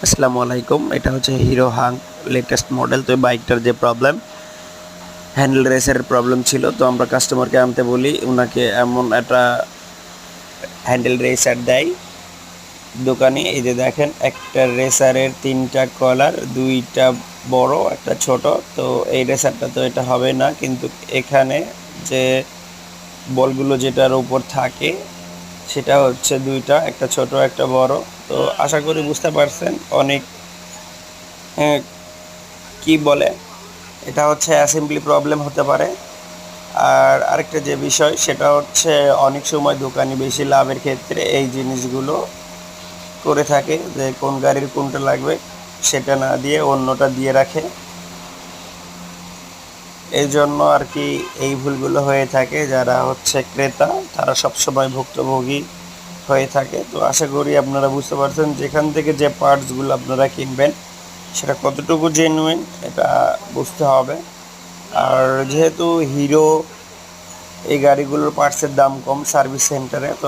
আসসালামু আলাইকুম। এটা হচ্ছে হিরো হাং লেটেস্ট মডেল। তো এই বাইকটার যে প্রবলেম, হ্যান্ডেল রেসের প্রবলেম ছিল। তো আমরা কাস্টমারকে আনতে বলি, উনাকে এমন একটা হ্যান্ডেল রেসার দেয় দোকানে। এই যে দেখেন, একটা রেসারের 3টা কলার, 2টা বড় একটা ছোট। তো এই রেসারটা তো এটা হবে না, কিন্তু এখানে যে বলগুলো যেটার উপর থাকে সেটা হচ্ছে 2টা, একটা ছোট একটা বড়। তো আশা করি বুঝতে পারছেন। অনেক কি বলে, এটা হচ্ছে অ্যাসেম্বলি প্রবলেম হতে পারে। আর আরেকটা যে বিষয়, সেটা হচ্ছে অনেক সময় দোকানি বেশি লাভের ক্ষেত্রে এই জিনিসগুলো করে থাকে, যে কোন গাড়ির কোনটা লাগবে সেটা না দিয়ে অন্যটা দিয়ে রাখে। এই জন্য আর কি এই ভুলগুলো হয়ে থাকে। যারা হচ্ছে ক্রেতা, তারা সবসময় ভুক্তভোগী হয়ে থাকে। তো আশা করি আপনারা বুঝতে পারছেন, যেখান থেকে যে পার্টসগুলো আপনারা কিনবেন সেটা কতটুকু জেনুইন এটা বুঝতে হবে। আর যেহেতু হিরো এই গাড়িগুলোর পার্টসের দাম কম সার্ভিস সেন্টারে, তো